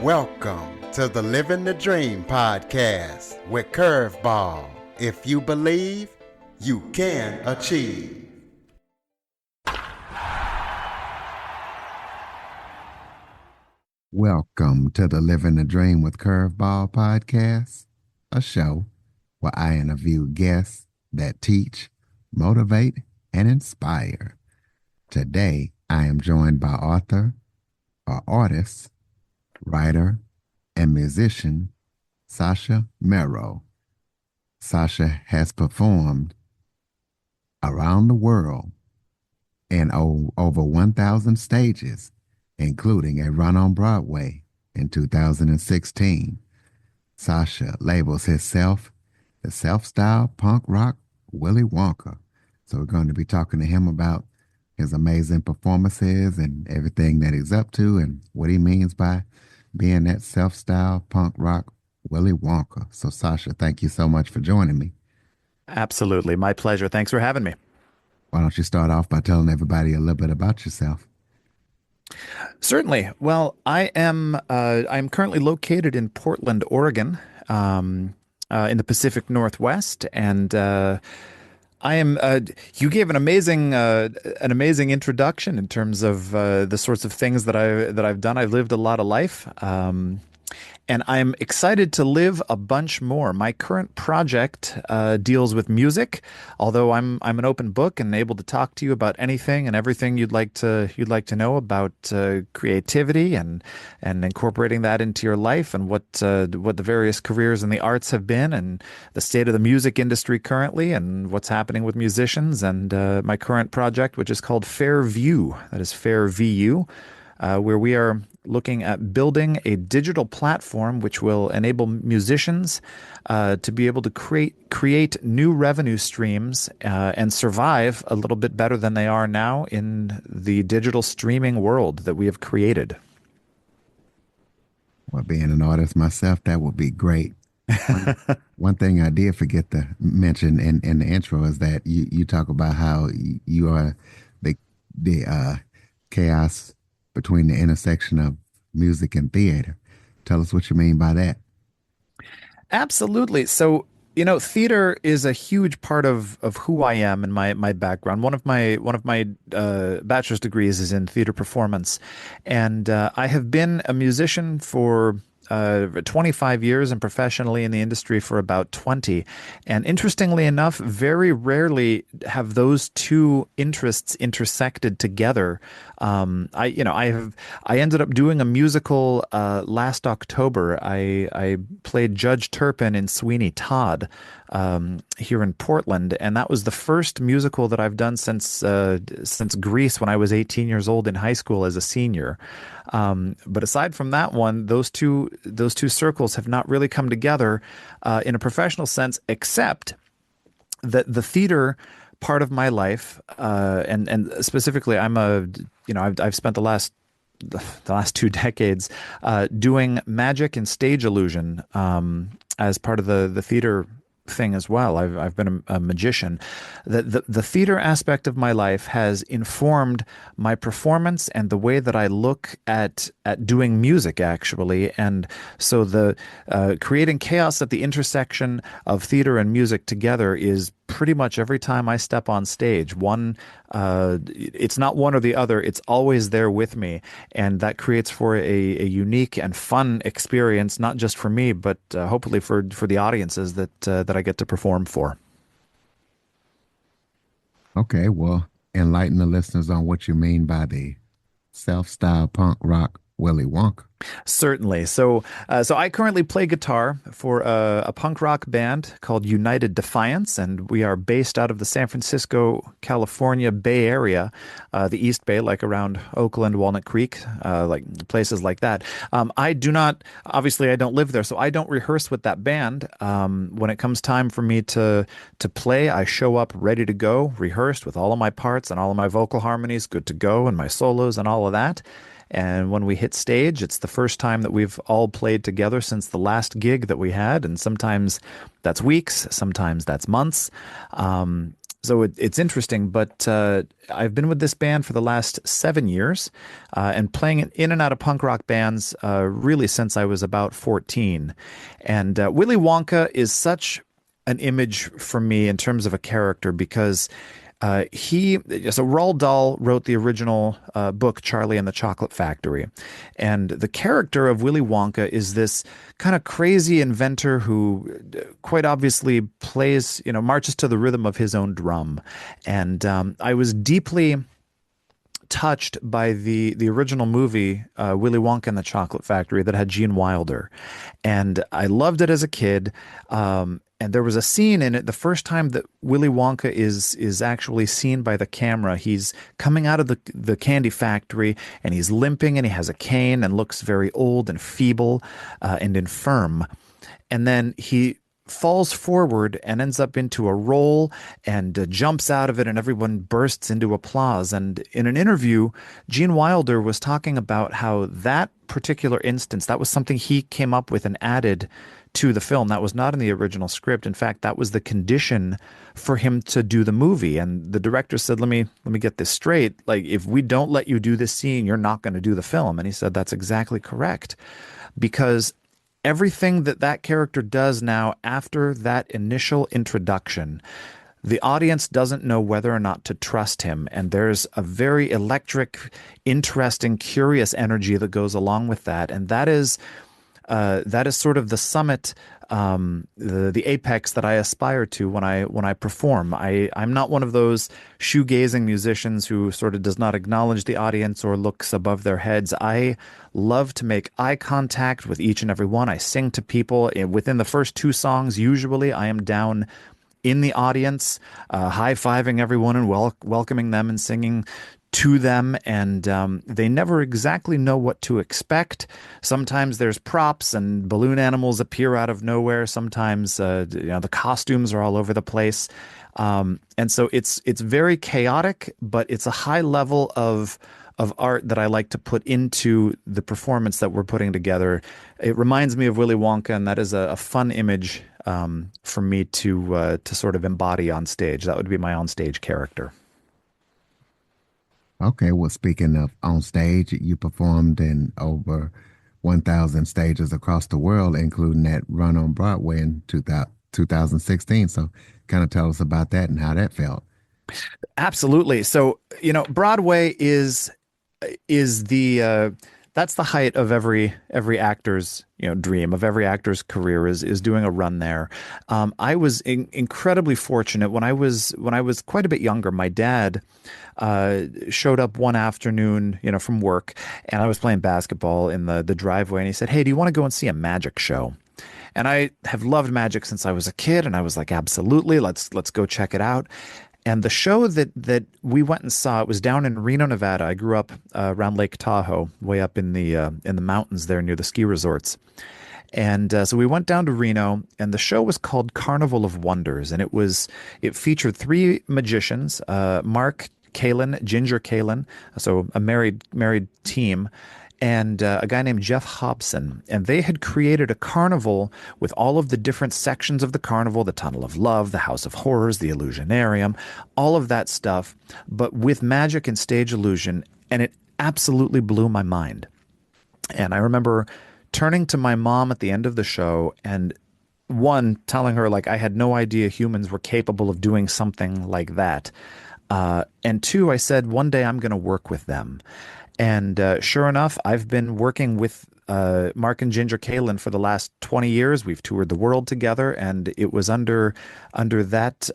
Welcome to the Living the Dream podcast with Curveball. If you believe, you can achieve. Welcome to the Living the Dream with Curveball podcast, a show where I interview guests that teach, motivate, and inspire. Today, I am joined by author, or artist, writer, and musician, Sasha Mereu. Sasha has performed around the world in over 1,000 stages, including a run on Broadway in 2016. Sasha labels himself the self-styled punk rock Willy Wonka. So we're going to be talking to him about his amazing performances and everything that he's up to and what he means by being that self-styled punk rock Willy Wonka. So Sasha, thank you so much for joining me. Absolutely. My pleasure. Thanks for having me. Why don't you start off by telling everybody a little bit about yourself? Certainly. Well, I'm currently located in Portland, Oregon, in the Pacific Northwest, and I am. You gave an amazing introduction in terms of the sorts of things that I've done. I've lived a lot of life, and I'm excited to live a bunch more. My current project deals with music, although I'm an open book and able to talk to you about anything and everything you'd like to know about creativity and incorporating that into your life and what the various careers in the arts have been and the state of the music industry currently and what's happening with musicians and my current project, which is called Fairvu. That is Fairvu. Where we are looking at building a digital platform which will enable musicians to be able to create new revenue streams and survive a little bit better than they are now in the digital streaming world that we have created. Well, being an artist myself, that would be great. One thing I did forget to mention in the intro is that you talk about how you are the chaos between the intersection of music and theater. Tell us what you mean by that. Absolutely. So, theater is a huge part of who I am and my background. One of my bachelor's degrees is in theater performance, and I have been a musician for 25 years and professionally in the industry for about 20. And interestingly enough, very rarely have those two interests intersected together. I ended up doing a musical last October. I played Judge Turpin in Sweeney Todd here in Portland, and that was the first musical that I've done since Grease when I was 18 years old in high school as a senior. But aside from that one, those two circles have not really come together in a professional sense, except that the theater part of my life, and specifically, I've spent the last 2 decades doing magic and stage illusion as part of the theater thing as well. I've been a magician. The theater aspect of my life has informed my performance and the way that I look at doing music, actually. And so the creating chaos at the intersection of theater and music together is pretty much every time I step on stage. It's not one or the other. It's always there with me, and that creates for a unique and fun experience, not just for me, but hopefully for the audiences that I get to perform for. Okay, well, enlighten the listeners on what you mean by the self-styled punk rock Willy Wonka. Certainly. So I currently play guitar for a punk rock band called United Defiance, and we are based out of the San Francisco, California Bay Area, the East Bay, like around Oakland, Walnut Creek, like places like that. I don't live there, so I don't rehearse with that band. When it comes time for me to play, I show up ready to go, rehearsed with all of my parts and all of my vocal harmonies, good to go, and my solos and all of that. And when we hit stage, it's the first time that we've all played together since the last gig that we had. And sometimes that's weeks, sometimes that's months. it's interesting, but I've been with this band for the last 7 years, and playing in and out of punk rock bands really since I was about 14. And Willy Wonka is such an image for me in terms of a character because Roald Dahl wrote the original book Charlie and the Chocolate Factory, and the character of Willy Wonka is this kind of crazy inventor who quite obviously plays, marches to the rhythm of his own drum. And I was deeply touched by the original movie Willy Wonka and the Chocolate Factory that had Gene Wilder, and I loved it as a kid. And there was a scene in it, the first time that Willy Wonka is actually seen by the camera. He's coming out of the candy factory, and he's limping, and he has a cane and looks very old and feeble and infirm. And then he falls forward and ends up into a roll and jumps out of it, and everyone bursts into applause. And in an interview, Gene Wilder was talking about how that particular instance, that was something he came up with and added to the film. That was not in the original script. In fact, that was the condition for him to do the movie. And the director said, let me get this straight. Like, if we don't let you do this scene, you're not going to do the film. And he said, that's exactly correct. Because everything that character does now after that initial introduction, the audience doesn't know whether or not to trust him. And there's a very electric, interesting, curious energy that goes along with that. And that is sort of the summit, the apex that I aspire to when I perform. I'm not one of those shoegazing musicians who sort of does not acknowledge the audience or looks above their heads. I love to make eye contact with each and every one. I sing to people. Within the first two songs, usually I am down in the audience, high-fiving everyone and welcoming them and singing to them, and they never exactly know what to expect. Sometimes there's props and balloon animals appear out of nowhere. Sometimes the costumes are all over the place, and so it's very chaotic, but it's a high level of art that I like to put into the performance that we're putting together. It reminds me of Willy Wonka, and that is a fun image for me to sort of embody on stage. That would be my on-stage character. Okay, well, speaking of on stage, you performed in over 1,000 stages across the world, including that run on Broadway in 2016. So, kind of tell us about that and how that felt. Absolutely. So, Broadway is the that's the height of every actor's dream, of every actor's career, is doing a run there. I was incredibly fortunate when I was quite a bit younger. My dad showed up one afternoon, from work, and I was playing basketball in the driveway, and he said, "Hey, do you want to go and see a magic show?" And I have loved magic since I was a kid, and I was like, "Absolutely, let's go check it out." And the show that we went and saw, it was down in Reno, Nevada. I grew up around Lake Tahoe, way up in the mountains there near the ski resorts. And so we went down to Reno, and the show was called Carnival of Wonders, and it featured three magicians, Mark Kalin, Ginger Kalin, so a married team, and a guy named Jeff Hobson. And they had created a carnival with all of the different sections of the carnival, the Tunnel of Love, the House of Horrors, the Illusionarium, all of that stuff, but with magic and stage illusion. And it absolutely blew my mind. And I remember turning to my mom at the end of the show and telling her, like, I had no idea humans were capable of doing something like that. And two, I said, one day I'm going to work with them. And sure enough, I've been working with Mark and Ginger Kalin for the last 20 years. We've toured the world together, and it was under that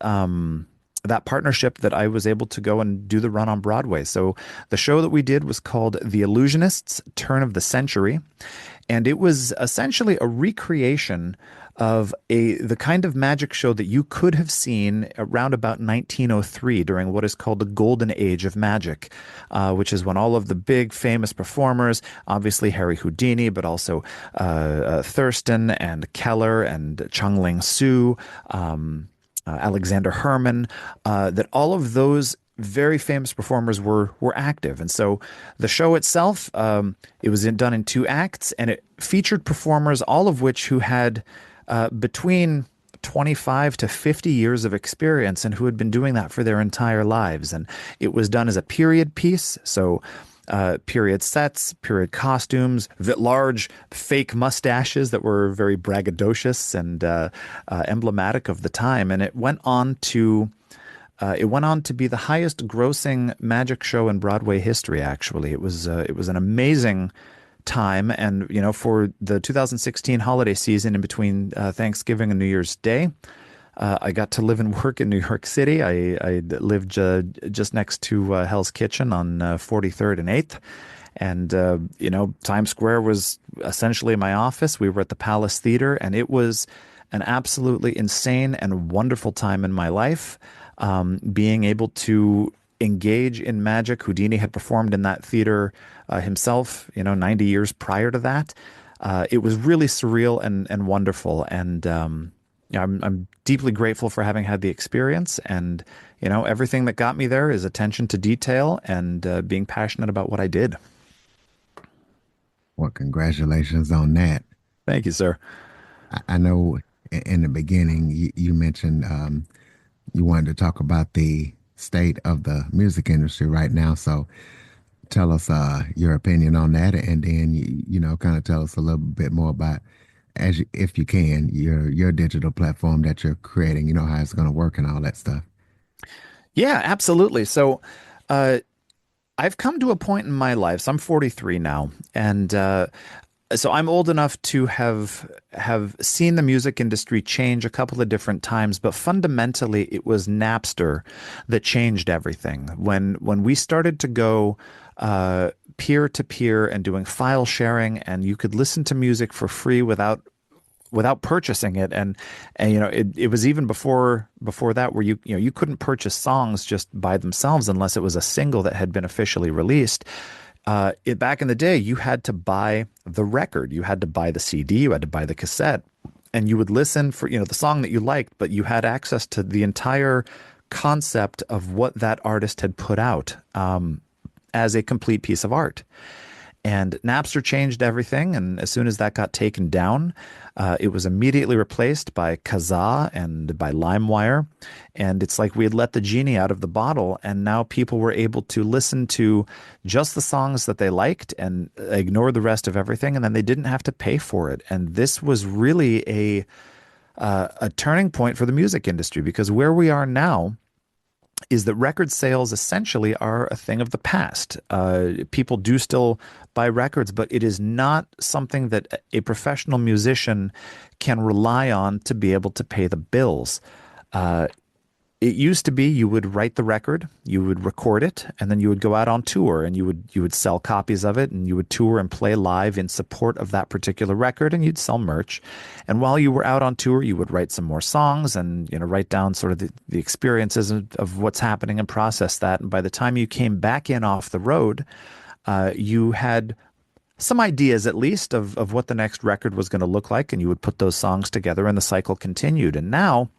partnership that I was able to go and do the run on Broadway. So the show that we did was called The Illusionists, Turn of the Century, and it was essentially a recreation of the kind of magic show that you could have seen around about 1903 during what is called the golden age of magic, which is when all of the big famous performers, obviously Harry Houdini, but also Thurston and Keller and Chung Ling Soo, Alexander Herman, that all of those very famous performers were active. And so the show itself, it was done in two acts, and it featured performers, all of which who had between 25 to 50 years of experience and who had been doing that for their entire lives. And it was done as a period piece. So period sets, period costumes, large fake mustaches that were very braggadocious and emblematic of the time. And it went on to be the highest grossing magic show in Broadway history, actually. It was an amazing time. And, for the 2016 holiday season in between Thanksgiving and New Year's Day, I got to live and work in New York City. I lived just next to Hell's Kitchen on 43rd and 8th. And, Times Square was essentially my office. We were at the Palace Theater, and it was an absolutely insane and wonderful time in my life. Being able to engage in magic. Houdini had performed in that theater himself, 90 years prior to that. It was really surreal and wonderful. And I'm deeply grateful for having had the experience. And, everything that got me there is attention to detail and being passionate about what I did. Well, congratulations on that. Thank you, sir. I know in the beginning you mentioned you wanted to talk about the state of the music industry right now. So tell us your opinion on that, and then kind of tell us a little bit more about, if you can, your digital platform that you're creating. How it's going to work and all that stuff. Yeah, absolutely. So I've come to a point in my life. So I'm 43 now, and so I'm old enough to have seen the music industry change a couple of different times, but fundamentally it was Napster that changed everything. When we started to go peer to peer and doing file sharing, and you could listen to music for free without purchasing it, and it was even before that, where you couldn't purchase songs just by themselves unless it was a single that had been officially released. Back in the day, you had to buy the record, you had to buy the CD, you had to buy the cassette, and you would listen for the song that you liked, but you had access to the entire concept of what that artist had put out as a complete piece of art. And Napster changed everything, and as soon as that got taken down, it was immediately replaced by Kazaa and by LimeWire. And it's like we had let the genie out of the bottle, and now people were able to listen to just the songs that they liked and ignore the rest of everything, and then they didn't have to pay for it. And this was really a turning point for the music industry, because where we are now is that record sales essentially are a thing of the past. People do still buy records, but it is not something that a professional musician can rely on to be able to pay the bills. It used to be you would write the record, you would record it, and then you would go out on tour, and you would sell copies of it, and you would tour and play live in support of that particular record, and you'd sell merch. And while you were out on tour, you would write some more songs and write down sort of the experiences of what's happening and process that. And by the time you came back in off the road, you had some ideas at least of what the next record was going to look like, and you would put those songs together, and the cycle continued. And now,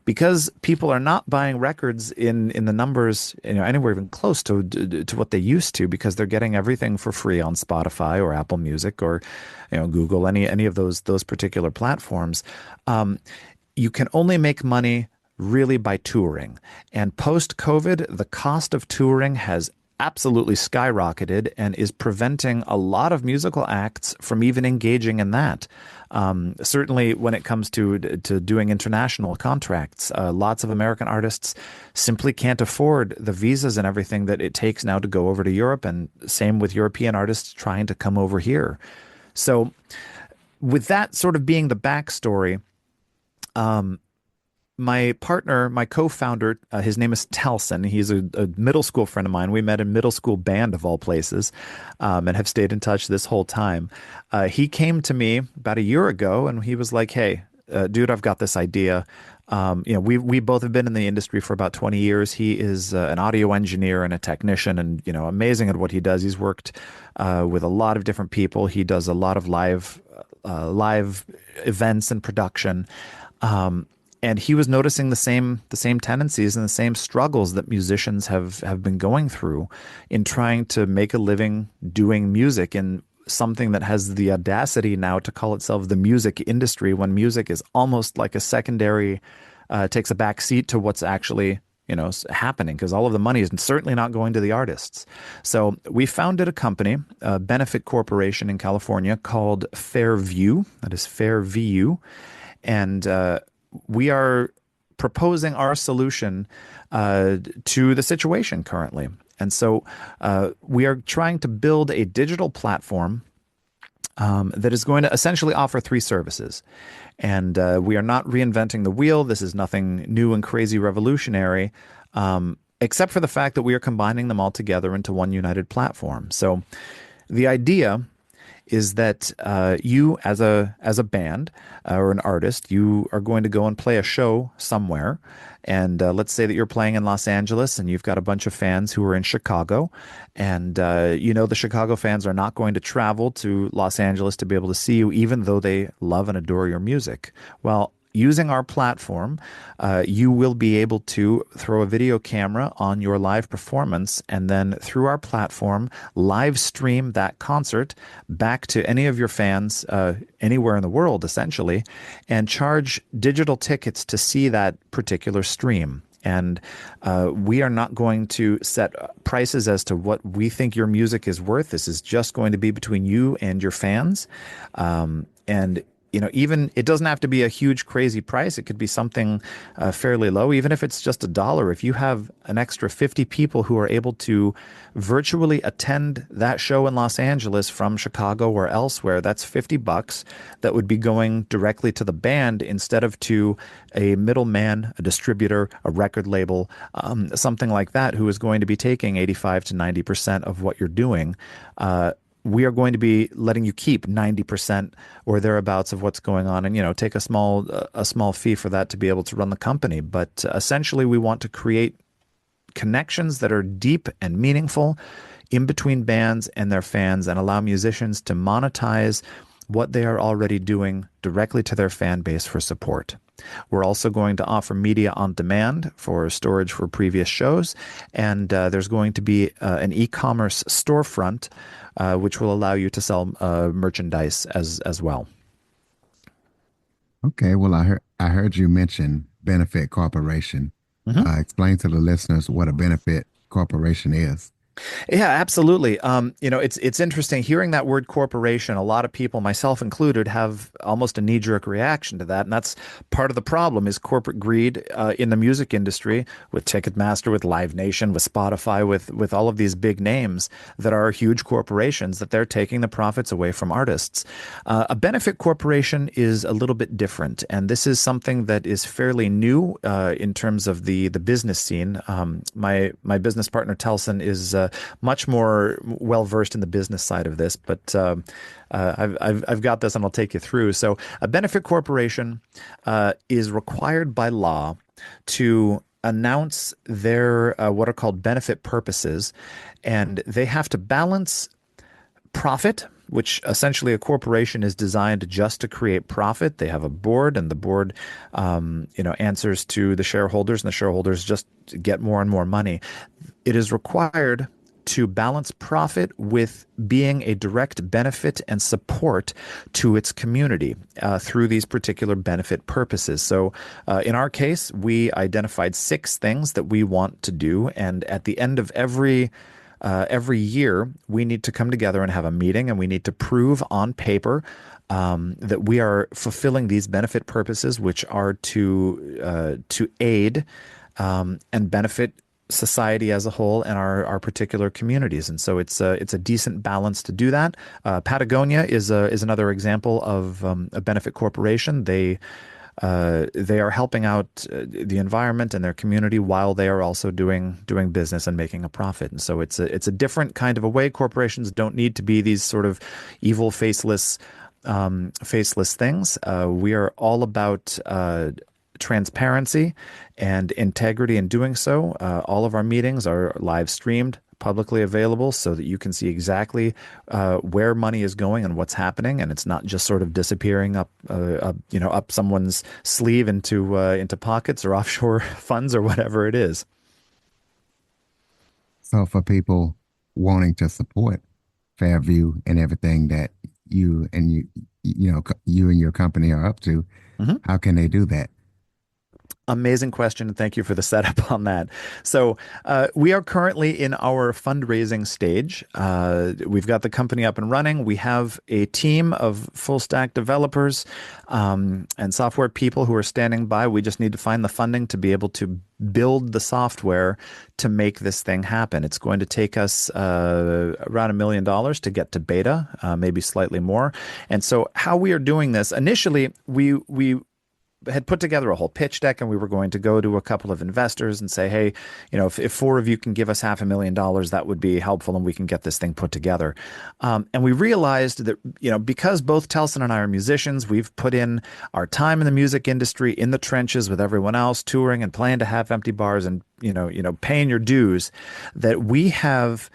because people are not buying records in the numbers, anywhere even close to what they used to, because they're getting everything for free on Spotify or Apple Music or Google, any of those particular platforms, you can only make money really by touring. And post-COVID, the cost of touring has absolutely skyrocketed and is preventing a lot of musical acts from even engaging in that. Certainly when it comes to doing international contracts, lots of American artists simply can't afford the visas and everything that it takes now to go over to Europe, and same with European artists trying to come over here. So with that sort of being the backstory, my partner, my co-founder, his name is Telson. He's a middle school friend of mine. We met in middle school band of all places, and have stayed in touch this whole time. He came to me about a year ago, and he was like, "Hey, dude, I've got this idea. We both have been in the industry for about 20 years. He is an audio engineer and a technician, and amazing at what he does. He's worked with a lot of different people. He does a lot of live events and production." And he was noticing the same tendencies and the same struggles that musicians have been going through in trying to make a living doing music in something that has the audacity now to call itself the music industry when music is almost like a secondary, takes a back seat to what's actually, happening, because all of the money is certainly not going to the artists. So we founded a company, a benefit corporation in California called Fairvu. That is Fairvu. And we are proposing our solution to the situation currently. And so we are trying to build a digital platform that is going to essentially offer three services. And we are not reinventing the wheel. This is nothing new and crazy revolutionary, except for the fact that we are combining them all together into one united platform. So the idea is that you, as a band or an artist, you are going to go and play a show somewhere. And let's say that you're playing in Los Angeles and you've got a bunch of fans who are in Chicago. And the Chicago fans are not going to travel to Los Angeles to be able to see you, even though they love and adore your music. Well, using our platform, you will be able to throw a video camera on your live performance and then through our platform, live stream that concert back to any of your fans anywhere in the world, essentially, and charge digital tickets to see that particular stream. And we are not going to set prices as to what we think your music is worth. This is just going to be between you and your fans. And even it doesn't have to be a huge, crazy price. It could be something fairly low, even if it's just $1. If you have an extra 50 people who are able to virtually attend that show in Los Angeles from Chicago or elsewhere, that's $50 that would be going directly to the band instead of to a middleman, a distributor, a record label, something like that, who is going to be taking 85 to 90% of what you're doing. We are going to be letting you keep 90% or thereabouts of what's going on, and take a small fee for that to be able to run the company. But essentially, we want to create connections that are deep and meaningful in between bands and their fans, and allow musicians to monetize what they are already doing directly to their fan base for support. We're also going to offer media on demand for storage for previous shows, and there's going to be an e-commerce storefront which will allow you to sell merchandise as well. Okay, well, I heard you mention benefit corporation. Mhm. Explain to the listeners what a benefit corporation is. Yeah, absolutely. It's interesting hearing that word corporation. A lot of people, myself included, have almost a knee-jerk reaction to that, and that's part of the problem is corporate greed in the music industry, with Ticketmaster, with Live Nation, with Spotify, with all of these big names that are huge corporations that they're taking the profits away from artists. A benefit corporation is a little bit different, and this is something that is fairly new in terms of the business scene. My business partner Telson is much more well versed in the business side of this, but I've got this and I'll take you through. So, a benefit corporation is required by law to announce their what are called benefit purposes, and they have to balance profit, which essentially a corporation is designed just to create profit. They have a board, and the board, answers to the shareholders, and the shareholders just get more and more money. It is required to balance profit with being a direct benefit and support to its community through these particular benefit purposes. So in our case, we identified 6 things that we want to do, and at the end of every year, we need to come together and have a meeting, and we need to prove on paper that we are fulfilling these benefit purposes, which are to aid and benefit society as a whole and our particular communities. And so it's a decent balance to do that. Patagonia is another example of a benefit corporation. They are helping out the environment and their community while they are also doing business and making a profit. And so it's a different kind of a way. Corporations don't need to be these sort of evil, faceless things. We are all about transparency and integrity in doing so. All of our meetings are live streamed, publicly available, so that you can see exactly where money is going and what's happening, and it's not just sort of disappearing up someone's sleeve into pockets or offshore funds or whatever it is. So for people wanting to support, Fairvu and everything that you and your company are up to, Mhm. how can they do that? Amazing question. Thank you for the setup on that. So, we are currently in our fundraising stage. We've got the company up and running. We have a team of full stack developers and software people who are standing by. We just need to find the funding to be able to build the software to make this thing happen. It's going to take us around $1 million to get to beta, maybe slightly more. And so, how we are doing this initially, we had put together a whole pitch deck, and we were going to go to a couple of investors and say, hey, if four of you can give us $500,000, that would be helpful, and we can get this thing put together. And we realized that, because both Telson and I are musicians, we've put in our time in the music industry, in the trenches with everyone else, touring and playing to half empty bars and, paying your dues, that we have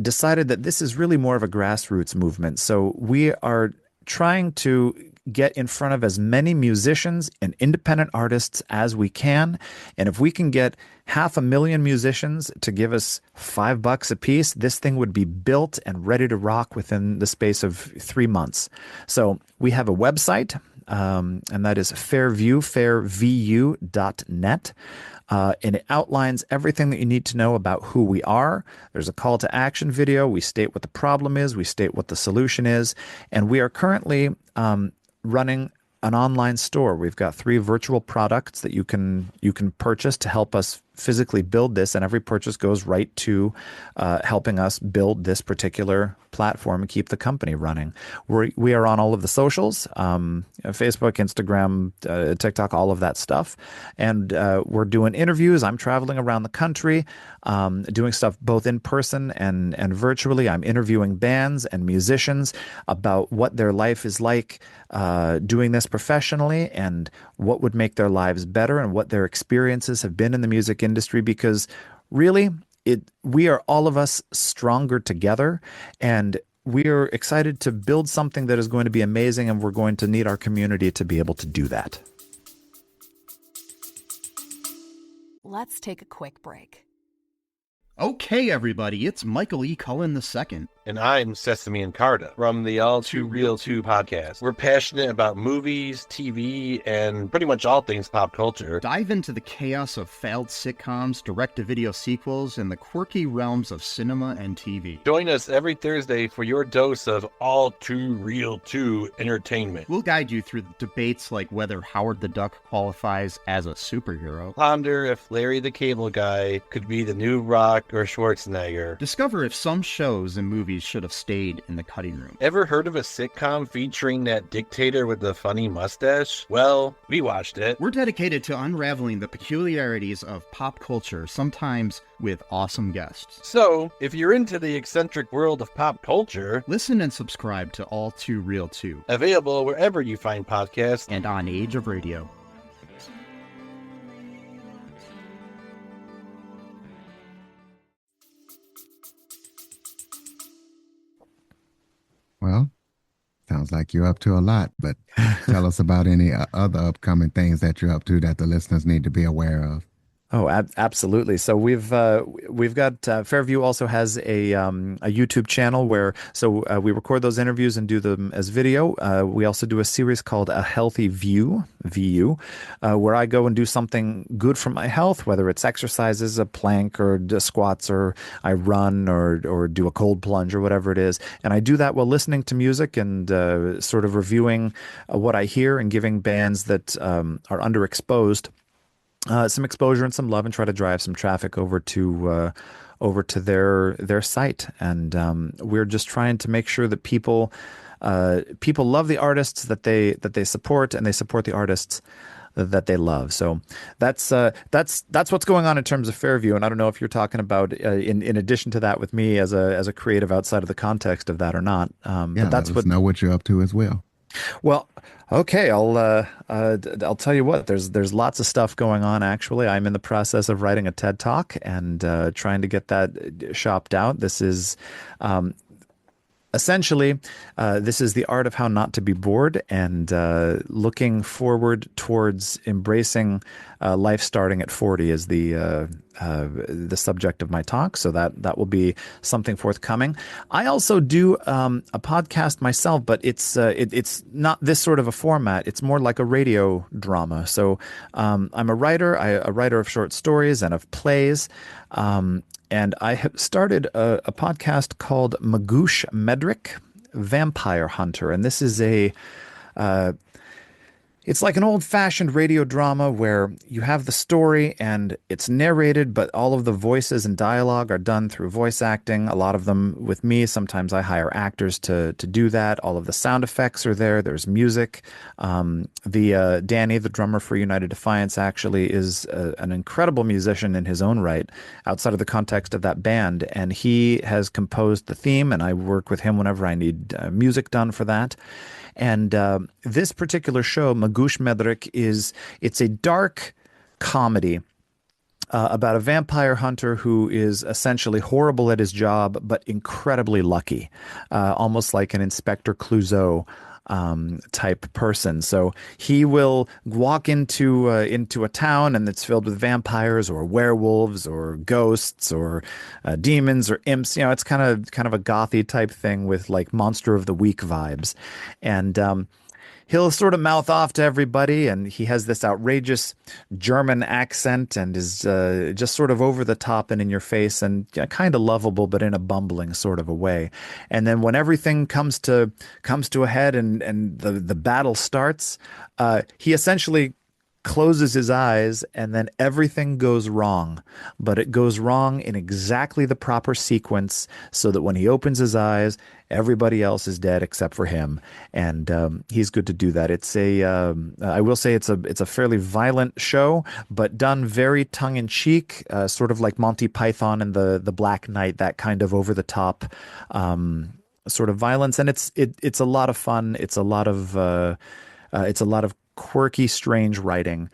decided that this is really more of a grassroots movement. So we are trying to get in front of as many musicians and independent artists as we can. And if we can get 500,000 musicians to give us $5 a piece, this thing would be built and ready to rock within the space of 3 months. So we have a website, and that is Fairvu, fairvu.net. And it outlines everything that you need to know about who we are. There's a call to action video. We state what the problem is. We state what the solution is. And we are currently running an online store. We've got 3 virtual products that you can purchase to help us physically build this, and every purchase goes right to helping us build this particular platform and keep the company running. We are on all of the socials, Facebook, Instagram, TikTok, all of that stuff. And we're doing interviews. I'm traveling around the country, doing stuff both in person and virtually. I'm interviewing bands and musicians about what their life is like doing this professionally, and what would make their lives better, and what their experiences have been in the music industry, because really we are all of us stronger together, and we are excited to build something that is going to be amazing, and we're going to need our community to be able to do that. Let's take a quick break. Okay, everybody, it's Michael E. Cullen II. And I'm Sesame and Carta from the All Too Real 2 podcast. We're passionate about movies, TV, and pretty much all things pop culture. Dive into the chaos of failed sitcoms, direct-to-video sequels, and the quirky realms of cinema and TV. Join us every Thursday for your dose of All Too Real 2 entertainment. We'll guide you through debates like whether Howard the Duck qualifies as a superhero. Ponder if Larry the Cable Guy could be the new Rock or Schwarzenegger. Discover if some shows and movies should have stayed in the cutting room. Ever heard of a sitcom featuring that dictator with the funny mustache? Well, we watched it. We're dedicated to unraveling the peculiarities of pop culture, sometimes with awesome guests. So, if you're into the eccentric world of pop culture, listen and subscribe to All Too Real 2. Available wherever you find podcasts and on Age of Radio. Well, sounds like you're up to a lot, but tell us about any other upcoming things that you're up to that the listeners need to be aware of. Oh, absolutely. So we've got Fairvu also has a YouTube channel where we record those interviews and do them as video. We also do a series called A Healthy View, VU, where I go and do something good for my health, whether it's exercises, a plank or squats, or I run or do a cold plunge or whatever it is. And I do that while listening to music and sort of reviewing what I hear and giving bands that are underexposed some exposure and some love, and try to drive some traffic over to their site. And we're just trying to make sure that people love the artists that they support, and they support the artists that they love. So that's what's going on in terms of Fairvu. And I don't know if you're talking about in addition to that with me as a creative outside of the context of that or not. But that's let us know what you're up to as well. Well, okay, I'll tell you what. There's lots of stuff going on. Actually, I'm in the process of writing a TED Talk and trying to get that shopped out. This is a essentially, this is the art of how not to be bored, and looking forward towards embracing life starting at 40 is the subject of my talk. So that will be something forthcoming. I also do a podcast myself, but it's not this sort of a format. It's more like a radio drama. So I'm a writer, a writer of short stories and of plays. And I have started a podcast called Magoosh Medrick, Vampire Hunter. And this is it's like an old-fashioned radio drama where you have the story and it's narrated, but all of the voices and dialogue are done through voice acting, a lot of them with me. Sometimes I hire actors to do that. All of the sound effects are there. There's music. Danny, the drummer for United Defiance, actually is an incredible musician in his own right, outside of the context of that band. And he has composed the theme, and I work with him whenever I need music done for that. And this particular show, Magoosh Medrick, it's a dark comedy about a vampire hunter who is essentially horrible at his job, but incredibly lucky, almost like an Inspector Clouseau type person. So he will walk into a town and it's filled with vampires or werewolves or ghosts or demons or imps. It's kind of a gothy type thing with like Monster of the Week vibes. And he'll sort of mouth off to everybody, and he has this outrageous German accent and is just sort of over the top and in your face and kind of lovable, but in a bumbling sort of a way. And then when everything comes to a head and the battle starts, he essentially closes his eyes, and then everything goes wrong. But it goes wrong in exactly the proper sequence so that when he opens his eyes, everybody else is dead except for him. And he's good to do that. I will say it's a fairly violent show, but done very tongue-in-cheek, sort of like Monty Python and the Black Knight, that kind of over-the-top sort of violence. And it's a lot of fun. It's a lot of quirky, strange writing.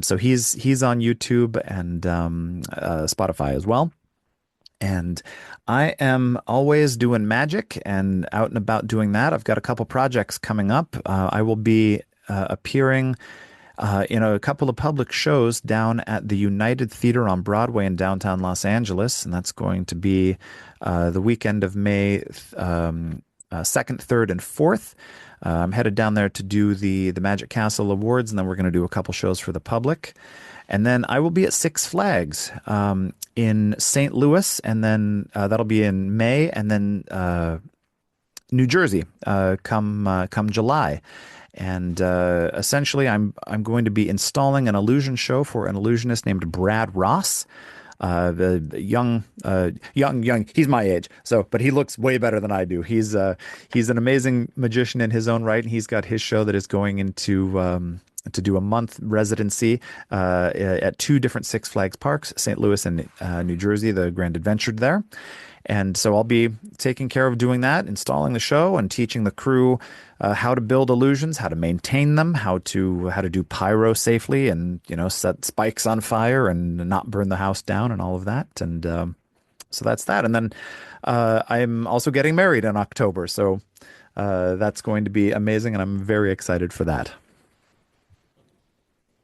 So he's on YouTube and Spotify as well. And I am always doing magic and out and about doing that. I've got a couple projects coming up. I will be appearing in a couple of public shows down at the United Theater on Broadway in downtown Los Angeles. And that's going to be the weekend of May 2nd, 3rd, and 4th. I'm headed down there to do the Magic Castle Awards, and then we're going to do a couple shows for the public. And then I will be at Six Flags in St. Louis, and then that'll be in May, and then New Jersey come July. And essentially, I'm going to be installing an illusion show for an illusionist named Brad Ross. The young, he's my age. But he looks way better than I do. He's an amazing magician in his own right. And he's got his show that is going into, to do a month residency, at two different Six Flags parks, St. Louis and, New Jersey, the Grand Adventure there. And so I'll be taking care of doing that, installing the show and teaching the crew how to build illusions, how to maintain them, how to do pyro safely and, set spikes on fire and not burn the house down and all of that. And so that's that. And then I'm also getting married in October. So that's going to be amazing. And I'm very excited for that.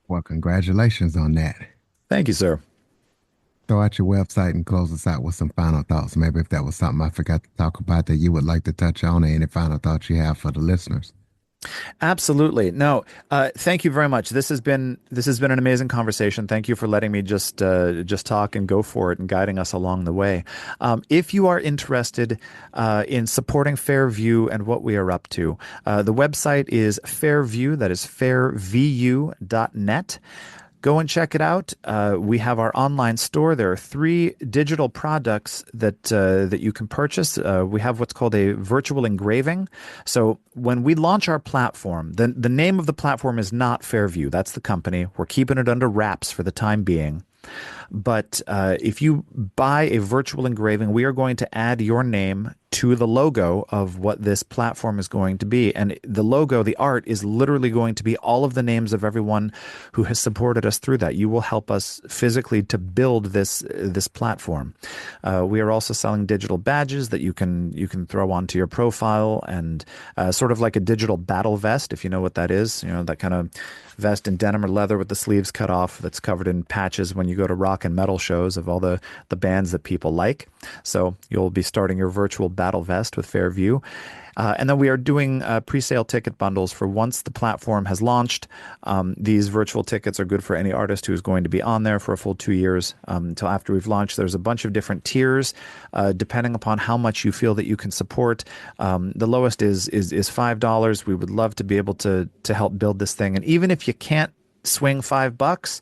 Well, congratulations on that. Thank you, sir. Throw out your website and close us out with some final thoughts. Maybe if that was something I forgot to talk about that you would like to touch on, or any final thoughts you have for the listeners. Absolutely. No, thank you very much. This has been an amazing conversation. Thank you for letting me just talk and go for it and guiding us along the way. If you are interested in supporting Fairvu and what we are up to, the website is Fairvu. That is fairvu.net. Go and check it out. We have our online store. There are 3 digital products that you can purchase. We have what's called a virtual engraving. So when we launch our platform, the name of the platform is not Fairvu. That's the company. We're keeping it under wraps for the time being. But if you buy a virtual engraving, we are going to add your name to the logo of what this platform is going to be. And the logo, the art, is literally going to be all of the names of everyone who has supported us through that. You will help us physically to build this platform. We are also selling digital badges that you can throw onto your profile, and sort of like a digital battle vest, if you know what that is. That kind of vest in denim or leather with the sleeves cut off that's covered in patches when you go to rock and metal shows of all the bands that people like. So you'll be starting your virtual battle vest with Fairvu. And then we are doing pre-sale ticket bundles for once the platform has launched. These virtual tickets are good for any artist who's going to be on there for a full 2 years until after we've launched. There's a bunch of different tiers depending upon how much you feel that you can support. The lowest is $5. We would love to be able to help build this thing. And even if you can't swing $5,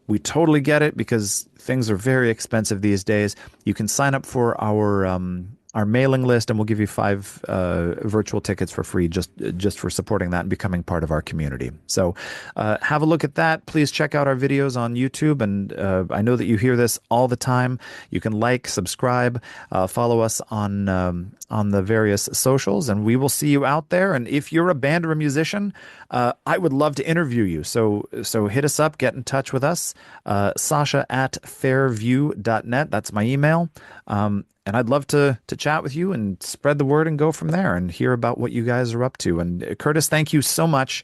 we totally get it, because things are very expensive these days. You can sign up for our mailing list, and we'll give you 5 virtual tickets for free just for supporting that and becoming part of our community. So have a look at that. Please check out our videos on YouTube. And I know that you hear this all the time. You can like, subscribe, follow us on the various socials, and we will see you out there. And if you're a band or a musician, I would love to interview you. So hit us up, get in touch with us. Sasha at fairvu.net. That's my email. And I'd love to chat with you and spread the word and go from there and hear about what you guys are up to. And Curtis, thank you so much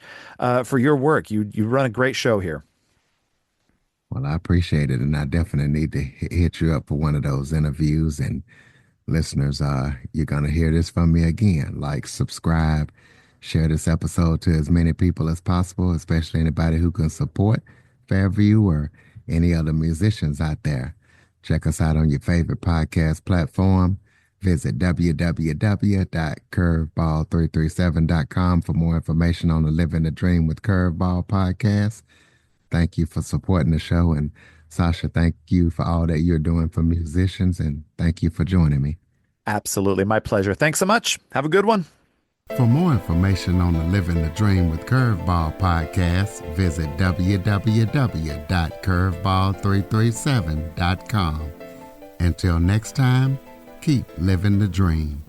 for your work. You run a great show here. Well, I appreciate it, and I definitely need to hit you up for one of those interviews. And listeners, you're going to hear this from me again. Like, subscribe, share this episode to as many people as possible, especially anybody who can support Fairvu or any other musicians out there. Check us out on your favorite podcast platform. Visit www.curveball337.com for more information on the Living the Dream with Curveball podcast. Thank you for supporting the show. And Sasha, thank you for all that you're doing for musicians. And thank you for joining me. Absolutely. My pleasure. Thanks so much. Have a good one. For more information on the Living the Dream with Curveball podcast, visit www.curveball337.com. Until next time, keep living the dream.